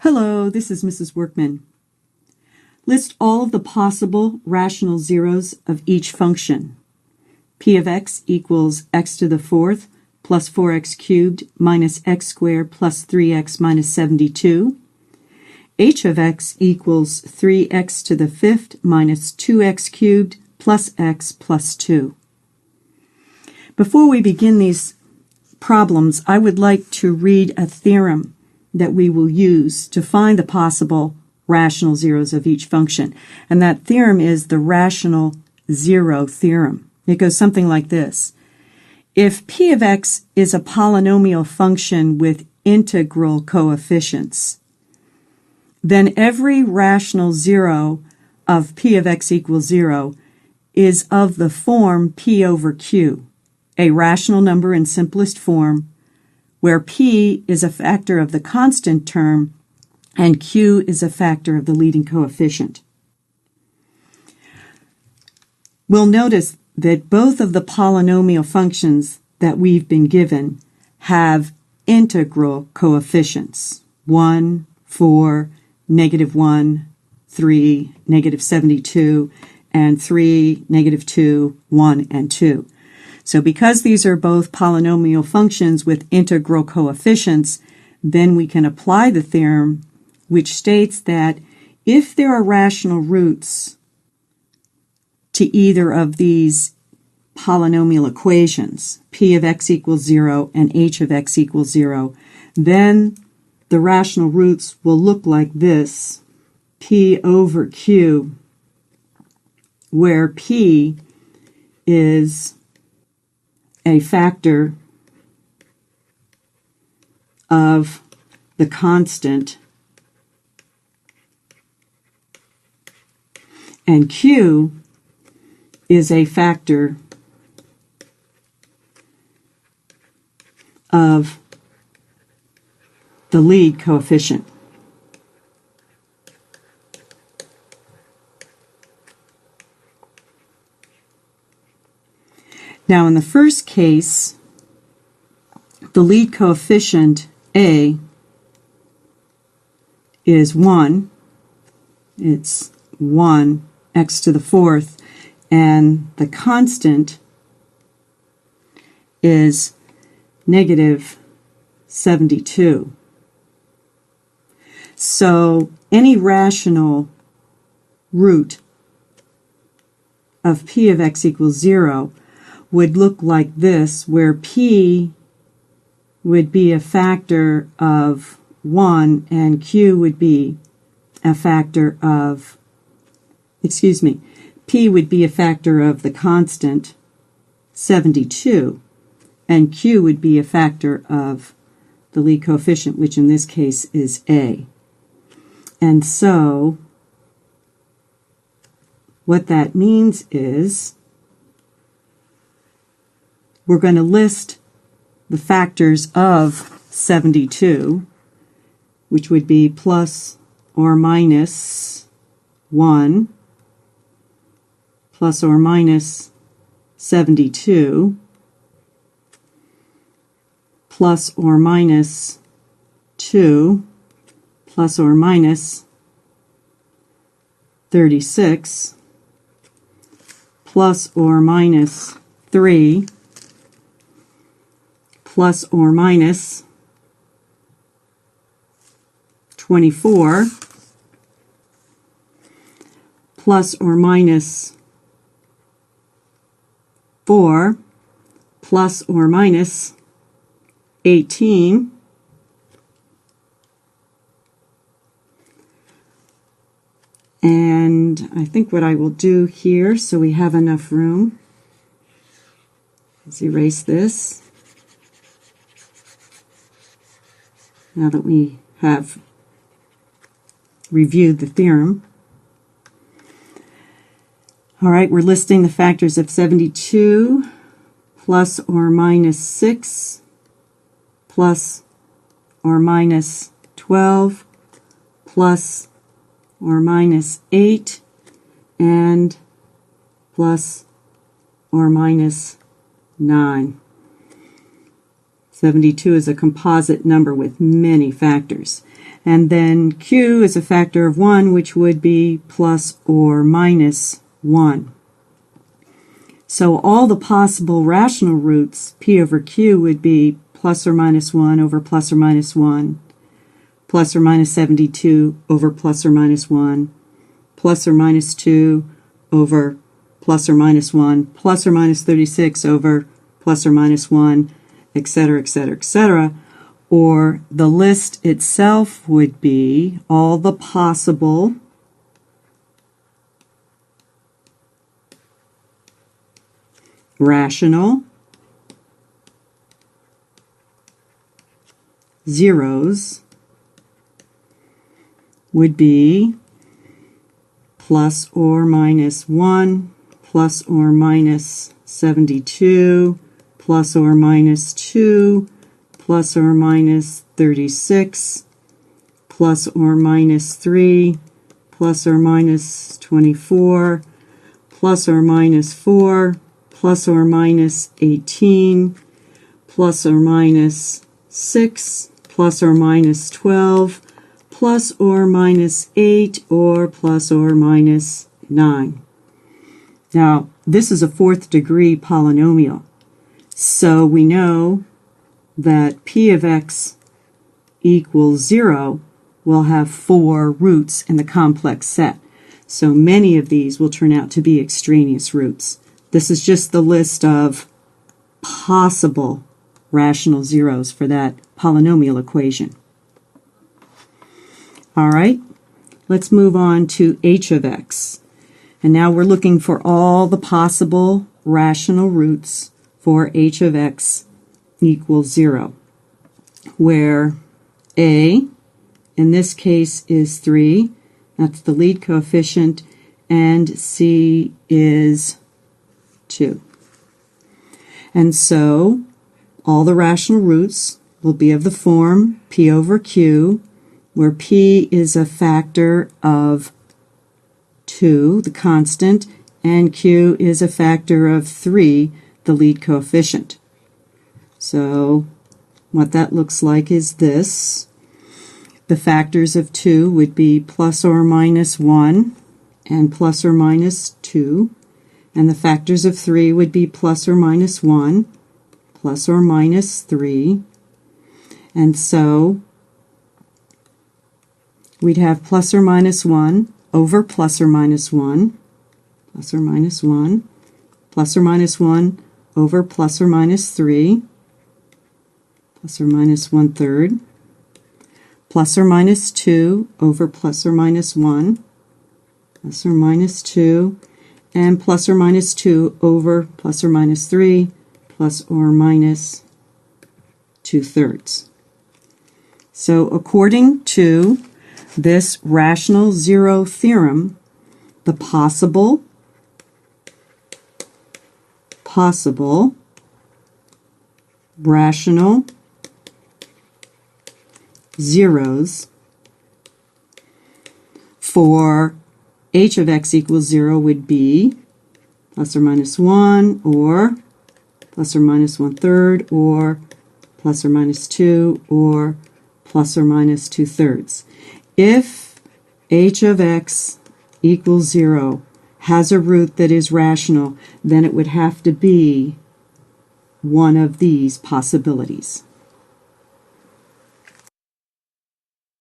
Hello, this is Mrs. Workman. List all of the possible rational zeros of each function. P of x equals x to the fourth plus 4x cubed minus x squared plus 3x minus 72. H of x equals 3x to the fifth minus 2x cubed plus x plus 2. Before we begin these problems, I would like to read a theorem that we will use to find the possible rational zeros of each function. And that theorem is the rational zero theorem. It goes something like this. If p of x is a polynomial function with integral coefficients, then every rational zero of p of x equals 0 is of the form p over q, a rational number in simplest form, where p is a factor of the constant term and q is a factor of the leading coefficient. We'll notice that both of the polynomial functions that we've been given have integral coefficients: 1, 4, -1, 3, -72, and 3, -2, 1, and 2. So because these are both polynomial functions with integral coefficients, then we can apply the theorem which states that if there are rational roots to either of these polynomial equations, p of x equals 0 and h of x equals 0, then the rational roots will look like this: p over q, where p is a factor of the constant and q is a factor of the lead coefficient. Now, in the first case, the lead coefficient A is 1. It's 1 x to the fourth, and the constant is -72. So any rational root of p of x equals 0 would look like this, where p would be a factor of 1 and q would be a factor of, p would be a factor of the constant 72, and q would be a factor of the lead coefficient, which in this case is a. And so what that means is we're going to list the factors of 72, which would be plus or minus 1, plus or minus 72, plus or minus 2, plus or minus 36, plus or minus 3, plus or minus 24, plus or minus 4, plus or minus 18, and I think what I will do here, so we have enough room, let's erase this. Now that we have reviewed the theorem. All right, we're listing the factors of 72, plus or minus 6, plus or minus 12, plus or minus 8, and plus or minus 9. 72 is a composite number with many factors. And then q is a factor of 1, which would be plus or minus 1. So all the possible rational roots, p over q, would be plus or minus 1 over plus or minus 1, plus or minus 72 over plus or minus 1, plus or minus 2 over plus or minus 1, plus or minus 36 over plus or minus 1, etc., etc., etc. Or the list itself would be all the possible rational zeros would be plus or minus 1, plus or minus 72, plus or minus 2, plus or minus 36, plus or minus 3, plus or minus 24, plus or minus 4, plus or minus 18, plus or minus 6, plus or minus 12, plus or minus 8, or plus or minus 9. Now, this is a fourth degree polynomial, so we know that p of x equals 0 will have 4 roots in the complex set. So many of these will turn out to be extraneous roots. This is just the list of possible rational zeros for that polynomial equation. All right, let's move on to h of x. And now we're looking for all the possible rational roots for h of x equals 0, where a, in this case, is 3. That's the lead coefficient, and c is 2. And so all the rational roots will be of the form p over q, where p is a factor of 2, the constant, and q is a factor of 3, the lead coefficient. So what that looks like is this. The factors of 2 would be plus or minus 1 and plus or minus 2. And the factors of 3 would be plus or minus 1, plus or minus 3. And so we'd have plus or minus 1 over plus or minus 1, plus or minus 1, plus or minus 1 over plus or minus 3, plus or minus 1/3, plus or minus 2 over plus or minus 1, plus or minus 2, and plus or minus 2 over plus or minus 3, plus or minus 2/3. So according to this rational zero theorem, the possible rational zeros for h of x equals 0 would be plus or minus 1, or plus or minus 1/3, or plus or minus 2, or plus or minus 2/3. If h of x equals 0 has a root that is rational, then it would have to be one of these possibilities.